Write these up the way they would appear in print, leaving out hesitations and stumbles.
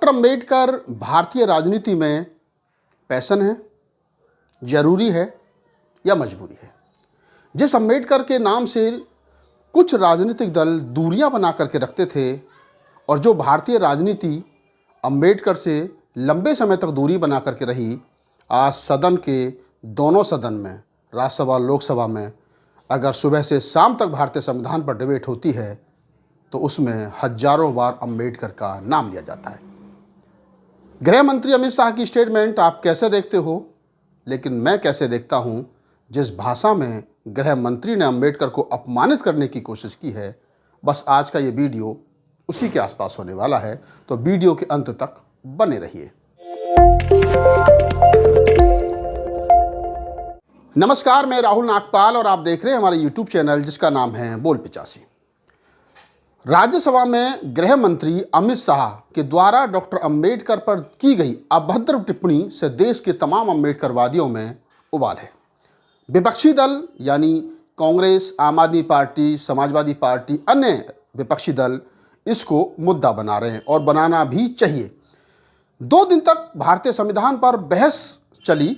Doctor Ambedkar भारतीय राजनीति में पैशन है, जरूरी है या मजबूरी है? जिस अंबेडकर के नाम से कुछ राजनीतिक दल दूरियां बना करके रखते थे और जो भारतीय राजनीति अंबेडकर से लंबे समय तक दूरी बना करके रही, आज सदन के दोनों सदन में, राज्यसभा लोकसभा में, अगर सुबह से शाम तक भारतीय संविधान पर डिबेट होती है तो उसमें हजारों बार अंबेडकर का नाम लिया जाता है। गृह मंत्री अमित शाह की स्टेटमेंट आप कैसे देखते हो, लेकिन मैं कैसे देखता हूं, जिस भाषा में गृह मंत्री ने अंबेडकर को अपमानित करने की कोशिश की है, बस आज का ये वीडियो उसी के आसपास होने वाला है। तो वीडियो के अंत तक बने रहिए। नमस्कार, मैं राहुल नागपाल और आप देख रहे हैं हमारे YouTube चैनल जिसका नाम है बोल 85। राज्यसभा में गृह मंत्री अमित शाह के द्वारा डॉक्टर अंबेडकर पर की गई अभद्र टिप्पणी से देश के तमाम अंबेडकरवादियों में उबाल है। विपक्षी दल यानी कांग्रेस, आम आदमी पार्टी, समाजवादी पार्टी, अन्य विपक्षी दल इसको मुद्दा बना रहे हैं और बनाना भी चाहिए। 2 दिन तक भारतीय संविधान पर बहस चली,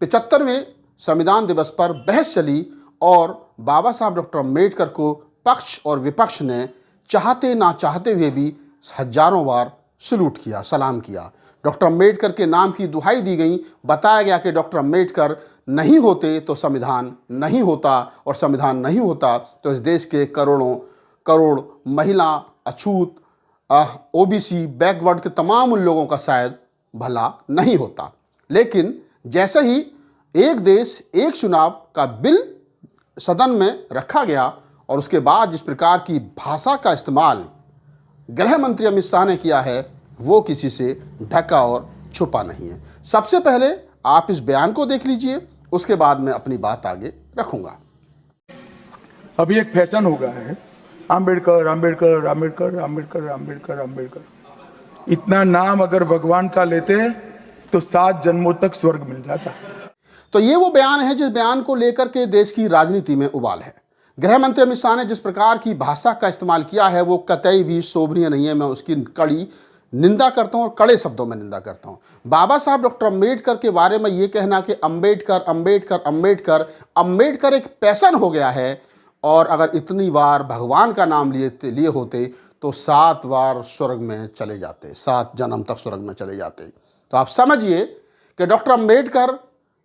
75वें संविधान दिवस पर बहस चली और बाबा साहब डॉक्टर अंबेडकर को पक्ष और विपक्ष ने चाहते ना चाहते हुए भी हजारों बार सलूट किया, सलाम किया। डॉक्टर अंबेडकर के नाम की दुहाई दी गई। बताया गया कि डॉक्टर अंबेडकर नहीं होते तो संविधान नहीं होता, और संविधान नहीं होता तो इस देश के करोड़ों करोड़ महिला, अछूत, ओबीसी, बैकवर्ड के तमाम उन लोगों का शायद भला नहीं होता। लेकिन जैसे ही एक देश एक चुनाव का बिल सदन में रखा गया और उसके बाद जिस प्रकार की भाषा का इस्तेमाल गृह मंत्री अमित शाह ने किया है, वो किसी से ढका और छुपा नहीं है। सबसे पहले आप इस बयान को देख लीजिए, उसके बाद मैं अपनी बात आगे रखूंगा। अभी एक फैशन हो गया है, अंबेडकर अंबेडकर अंबेडकर अंबेडकर अंबेडकर अंबेडकर। इतना नाम अगर भगवान का लेते तो 7 जन्मों तक स्वर्ग मिल जाता। तो ये वो बयान है जिस बयान को लेकर के देश की राजनीति में उबाल है। गृह मंत्री अमित शाह ने जिस प्रकार की भाषा का इस्तेमाल किया है वो कतई भी शोभनीय नहीं है। मैं उसकी कड़ी निंदा करता हूं और कड़े शब्दों में निंदा करता हूं। बाबा साहब डॉक्टर अंबेडकर के बारे में ये कहना कि अंबेडकर अंबेडकर अंबेडकर अंबेडकर एक पैशन हो गया है, और अगर इतनी बार भगवान का नाम लिए होते तो 7 बार स्वर्ग में चले जाते, 7 जन्म तक स्वर्ग में चले जाते। तो आप समझिए कि डॉक्टर अंबेडकर,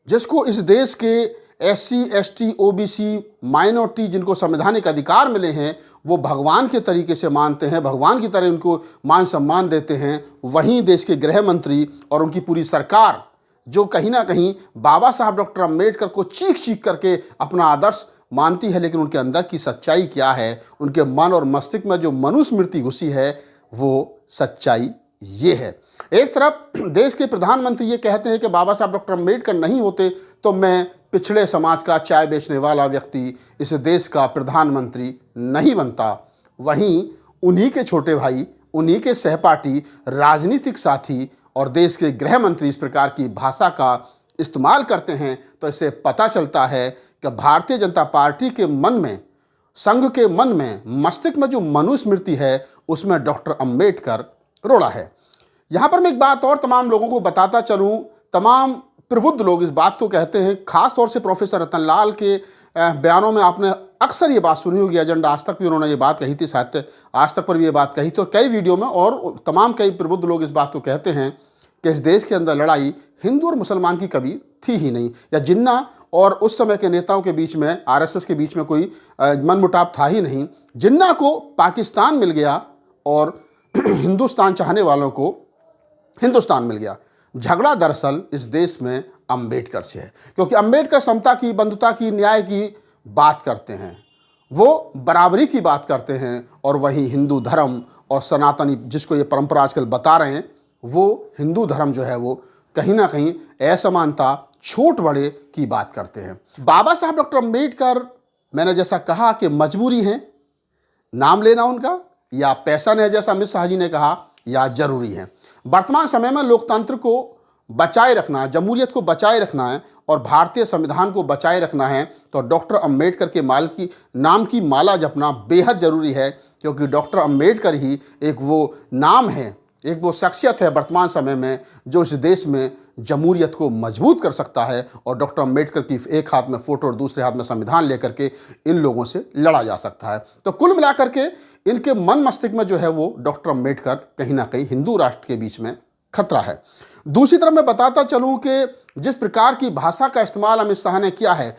जिसको इस देश के SC, ST, OBC, माइनॉरिटी, जिनको संवैधानिक अधिकार मिले हैं, वो भगवान के तरीके से मानते हैं, भगवान की तरह उनको मान सम्मान देते हैं। वहीं देश के गृह मंत्री और उनकी पूरी सरकार, जो कहीं ना कहीं बाबा साहब डॉक्टर अंबेडकर को चीख चीख करके अपना आदर्श मानती है, लेकिन उनके अंदर की सच्चाई क्या है, उनके मन और मस्तिष्क में जो मनुस्मृति घुसी है, वो सच्चाई ये है। एक तरफ देश के प्रधानमंत्री ये कहते हैं कि बाबा साहब डॉक्टर अंबेडकर नहीं होते तो मैं पिछड़े समाज का चाय बेचने वाला व्यक्ति इस देश का प्रधानमंत्री नहीं बनता। वहीं उन्हीं के छोटे भाई, उन्हीं के सहपाठी, राजनीतिक साथी और देश के गृह मंत्री इस प्रकार की भाषा का इस्तेमाल करते हैं, तो इससे पता चलता है कि भारतीय जनता पार्टी के मन में, संघ के मन में, मस्तिष्क में जो मनुस्मृति है उसमें डॉक्टर अंबेडकर रोड़ा है। यहाँ पर मैं एक बात और तमाम लोगों को बताता चलूँ, तमाम प्रबुद्ध लोग इस बात को कहते हैं, खास तौर से प्रोफेसर रतनलाल के बयानों में आपने अक्सर ये बात सुनी होगी। एजेंडा आज तक भी उन्होंने ये बात कही थी, साहित्य आज तक पर भी ये बात कही थी, और कई वीडियो में और तमाम कई प्रबुद्ध लोग इस बात को कहते हैं कि इस देश के अंदर लड़ाई हिंदू और मुसलमान की कभी थी ही नहीं, या जिन्ना और उस समय के नेताओं के बीच में, RSS के बीच में कोई मनमुटाव था ही नहीं। जिन्ना को पाकिस्तान मिल गया और हिंदुस्तान चाहने वालों को हिंदुस्तान मिल गया। झगड़ा दरअसल इस देश में अंबेडकर से है, क्योंकि अंबेडकर समता की, बंधुता की, न्याय की बात करते हैं, वो बराबरी की बात करते हैं। और वहीं हिंदू धर्म और सनातनी, जिसको ये परंपरा आजकल बता रहे हैं, वो हिंदू धर्म जो है वो कहीं ना कहीं असमानता, छोट बड़े की बात करते हैं। बाबा साहब डॉक्टर अंबेडकर, मैंने जैसा कहा कि मजबूरी है नाम लेना उनका, या पैसा है जैसा अमित शाह जी ने कहा, या जरूरी है। वर्तमान समय में लोकतंत्र को बचाए रखना है, जमहूरियत को बचाए रखना है और भारतीय संविधान को बचाए रखना है, तो डॉक्टर अंबेडकर के नाम की माला जपना बेहद ज़रूरी है, क्योंकि डॉक्टर अंबेडकर ही एक वो नाम है एक वो शख्सियत है वर्तमान समय में जो इस देश में जमहूरियत को मजबूत कर सकता है, और डॉक्टर अम्बेडकर की एक हाथ में फोटो और दूसरे हाथ में संविधान लेकर के इन लोगों से लड़ा जा सकता है। तो कुल मिलाकर के इनके मन मस्तिष्क में जो है वो डॉक्टर अम्बेडकर कहीं ना कहीं हिंदू राष्ट्र के बीच में खतरा है। दूसरी तरफ मैं बताता चलूं कि जिस प्रकार की भाषा का इस्तेमाल अमित शाह ने किया है,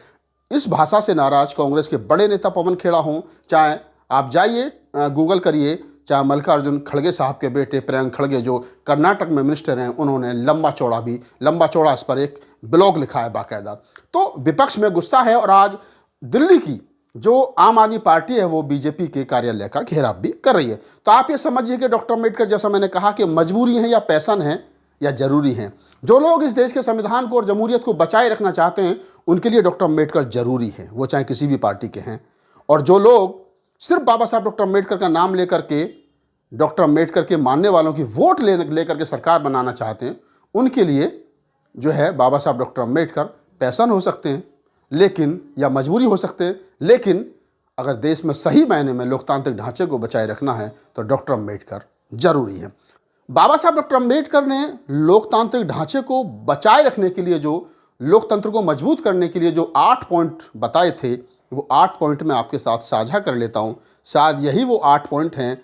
इस भाषा से नाराज कांग्रेस के बड़े नेता पवन खेड़ा हों, चाहे आप जाइए गूगल करिए, चाहे मल्लिकार्जुन खड़गे साहब के बेटे प्रियंक खड़गे जो कर्नाटक में मिनिस्टर हैं, उन्होंने लंबा चौड़ा इस पर एक ब्लॉग लिखा है बाकायदा। तो विपक्ष में गुस्सा है, और आज दिल्ली की जो आम आदमी पार्टी है वो बीजेपी के कार्यालय का घेराव भी कर रही है। तो आप ये समझिए कि डॉक्टर अम्बेडकर, जैसा मैंने कहा कि मजबूरी है या पैशन है या जरूरी हैं। जो लोग इस देश के संविधान को और जमहूरियत को बचाए रखना चाहते हैं, उनके लिए डॉक्टर अम्बेडकर जरूरी हैं, वो चाहे किसी भी पार्टी के हैं। और जो लोग सिर्फ बाबा साहब डॉक्टर अम्बेडकर का नाम लेकर के डॉक्टर अम्बेडकर के मानने वालों की वोट लेकर के सरकार बनाना चाहते हैं, उनके लिए जो है बाबा साहब डॉक्टर अम्बेडकर पैशन हो सकते हैं, लेकिन या मजबूरी हो सकते हैं, लेकिन अगर देश में सही मायने में लोकतांत्रिक ढांचे को बचाए रखना है तो डॉक्टर अम्बेडकर जरूरी है। बाबा साहब डॉक्टर अम्बेडकर ने लोकतांत्रिक ढांचे को बचाए रखने के लिए, जो लोकतंत्र को मजबूत करने के लिए जो 8 पॉइंट बताए थे, वो 8 पॉइंट मैं आपके साथ साझा कर लेता हूं। शायद यही वो 8 पॉइंट हैं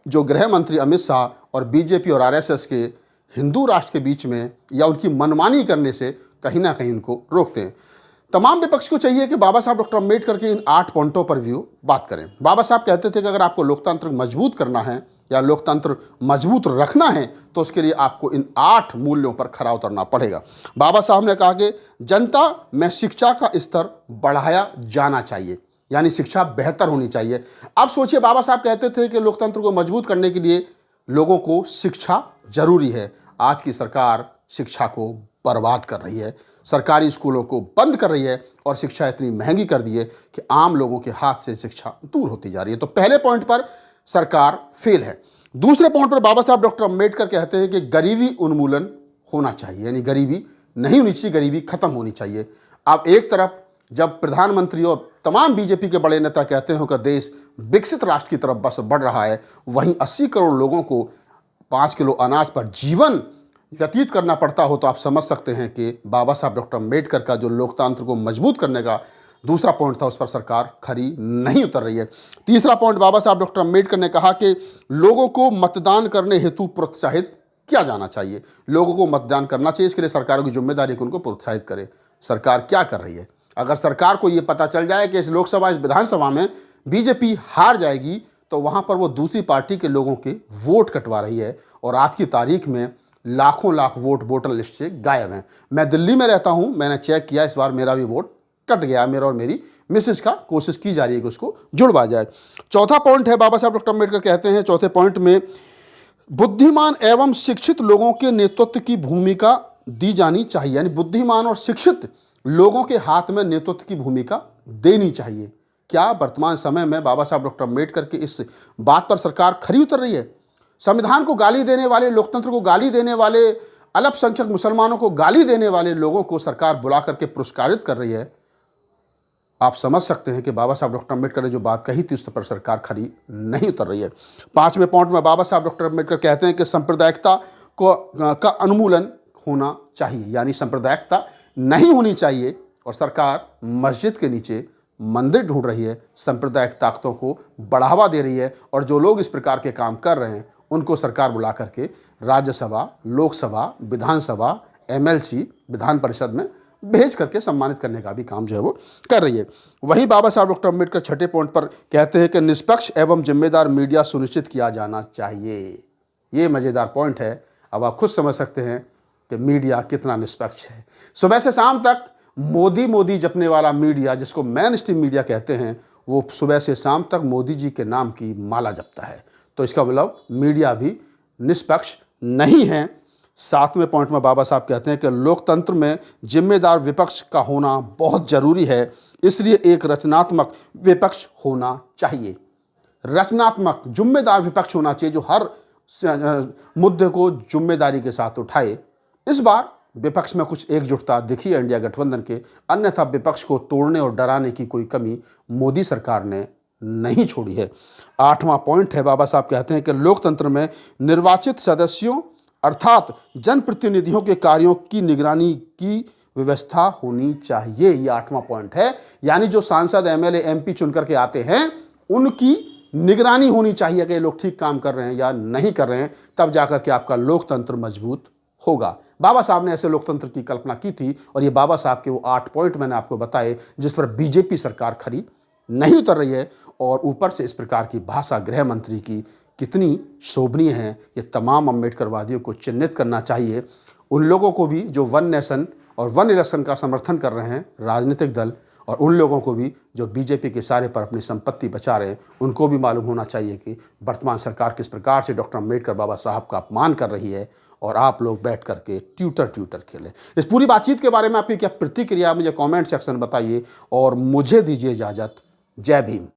जो गृह मंत्री अमित शाह और बीजेपी और आरएसएस के हिंदू राष्ट्र के बीच में या उनकी मनमानी करने से कहीं ना कहीं उनको रोकते हैं। तमाम विपक्ष को चाहिए कि बाबा साहब डॉक्टर अम्बेडकर के इन 8 पॉइंटों पर भी बात करें। बाबा साहब कहते थे कि अगर आपको लोकतंत्र मजबूत करना है या लोकतंत्र मजबूत रखना है तो उसके लिए आपको इन 8 मूल्यों पर खरा उतरना पड़ेगा। बाबा साहब ने कहा कि जनता में शिक्षा का स्तर बढ़ाया जाना चाहिए, यानी शिक्षा बेहतर होनी चाहिए। अब सोचिए, बाबा साहब कहते थे कि लोकतंत्र को मजबूत करने के लिए लोगों को शिक्षा जरूरी है। आज की सरकार शिक्षा को बर्बाद कर रही है, सरकारी स्कूलों को बंद कर रही है और शिक्षा इतनी महंगी कर दी है कि आम लोगों के हाथ से शिक्षा दूर होती जा रही है। तो पहले पॉइंट पर सरकार फेल है। दूसरे पॉइंट पर बाबा साहब डॉक्टर अम्बेडकर कहते हैं कि गरीबी उन्मूलन होना चाहिए, यानी गरीबी नहीं होनी चाहिए, गरीबी खत्म होनी चाहिए। अब एक तरफ जब प्रधानमंत्री और तमाम बीजेपी के बड़े नेता कहते हैं कि देश विकसित राष्ट्र की तरफ बस बढ़ रहा है, वहीं 80 करोड़ लोगों को 5 किलो अनाज पर जीवन व्यतीत करना पड़ता हो, तो आप समझ सकते हैं कि बाबा साहब डॉक्टर अम्बेडकर का जो लोकतंत्र को मजबूत करने का दूसरा पॉइंट था, उस पर सरकार खरी नहीं उतर रही है। तीसरा पॉइंट, बाबा साहब डॉक्टर अम्बेडकर ने कहा कि लोगों को मतदान करने हेतु प्रोत्साहित किया जाना चाहिए। लोगों को मतदान करना चाहिए, इसके लिए सरकारों की जिम्मेदारी है कि उनको प्रोत्साहित करे। सरकार क्या कर रही है? अगर सरकार को ये पता चल जाए कि इस लोकसभा, इस विधानसभा में बीजेपी हार जाएगी, तो वहाँ पर वो दूसरी पार्टी के लोगों के वोट कटवा रही है, और आज की तारीख में लाखों लाख वोट वोटर लिस्ट से गायब हैं। मैं दिल्ली में रहता हूँ, मैंने चेक किया, इस बार मेरा भी वोट कट गया। मेरा और मेरी मिसेज का कोशिश की जा रही है कि उसको जुड़वा जाए। चौथा पॉइंट है, बाबा साहब डॉक्टर अम्बेडकर कहते हैं चौथे पॉइंट में, बुद्धिमान एवं शिक्षित लोगों के नेतृत्व की भूमिका दी जानी चाहिए, यानी बुद्धिमान और शिक्षित लोगों के हाथ में नेतृत्व की भूमिका देनी चाहिए। क्या वर्तमान समय में बाबा साहब डॉक्टर अम्बेडकर के इस बात पर सरकार खरी उतर रही है? संविधान को गाली देने वाले, लोकतंत्र को गाली देने वाले, अल्पसंख्यक मुसलमानों को गाली देने वाले लोगों को सरकार बुला करके पुरस्कारित कर रही है। आप समझ सकते हैं कि बाबा साहब डॉक्टर अम्बेडकर ने जो बात कही थी, उस पर सरकार खरी नहीं उतर रही है। पांचवें पॉइंट में बाबा साहब डॉक्टर अम्बेडकर कहते हैं कि सांप्रदायिकता का उन्मूलन होना चाहिए, यानी सांप्रदायिकता नहीं होनी चाहिए, और सरकार मस्जिद के नीचे मंदिर ढूंढ रही है, सांप्रदायिक ताकतों को बढ़ावा दे रही है, और जो लोग इस प्रकार के काम कर रहे हैं उनको सरकार बुला करके राज्यसभा, लोकसभा, विधानसभा, एमएलसी, विधान परिषद में भेज करके सम्मानित करने का भी काम जो है वो कर रही है। वहीं बाबा साहब डॉक्टर अम्बेडकर छठे पॉइंट पर कहते हैं कि निष्पक्ष एवं जिम्मेदार मीडिया सुनिश्चित किया जाना चाहिए। ये मज़ेदार पॉइंट है। अब आप खुद समझ सकते हैं कि मीडिया कितना निष्पक्ष है। सुबह से शाम तक मोदी जपने वाला मीडिया, जिसको मेन स्ट्रीम मीडिया कहते हैं, वो सुबह से शाम तक मोदी जी के नाम की माला जपता है। तो इसका मतलब मीडिया भी निष्पक्ष नहीं है। सातवें पॉइंट में बाबा साहब कहते हैं कि लोकतंत्र में जिम्मेदार विपक्ष का होना बहुत जरूरी है, इसलिए एक रचनात्मक विपक्ष होना चाहिए। रचनात्मक जिम्मेदार विपक्ष होना चाहिए जो हर मुद्दे को जिम्मेदारी के साथ उठाए। इस बार विपक्ष में कुछ एकजुटता दिखी है इंडिया गठबंधन के, अन्यथा विपक्ष को तोड़ने और डराने की कोई कमी मोदी सरकार ने नहीं छोड़ी है। 8वां पॉइंट है, बाबा साहब कहते हैं कि लोकतंत्र में निर्वाचित सदस्यों अर्थात जनप्रतिनिधियों के कार्यों की निगरानी की व्यवस्था होनी चाहिए। ये 8वां पॉइंट है, यानी जो सांसद, एमएलए, एमपी चुन करके आते हैं उनकी निगरानी होनी चाहिए कि ये लोग ठीक काम कर रहे हैं या नहीं कर रहे हैं, तब जाकर के आपका लोकतंत्र मजबूत होगा। बाबा साहब ने ऐसे लोकतंत्र की कल्पना की थी और ये बाबा साहब के वो 8 पॉइंट मैंने आपको बताए जिस पर बीजेपी सरकार खरी नहीं उतर रही है। और ऊपर से इस प्रकार की भाषा गृह मंत्री की कितनी शोभनीय है, ये तमाम अम्बेडकरवादियों को चिन्हित करना चाहिए। उन लोगों को भी जो वन नेशन और वन इलेक्शन का समर्थन कर रहे हैं राजनीतिक दल, और उन लोगों को भी जो बीजेपी के सारे पर अपनी संपत्ति बचा रहे हैं, उनको भी मालूम होना चाहिए कि वर्तमान सरकार किस प्रकार से डॉक्टर अम्बेडकर बाबा साहब का अपमान कर रही है और आप लोग बैठ करके ट्यूटर खेलें। इस पूरी बातचीत के बारे में आपकी क्या प्रतिक्रिया, मुझे कमेंट सेक्शन में बताइए और मुझे दीजिए इजाज़त। जय भीम।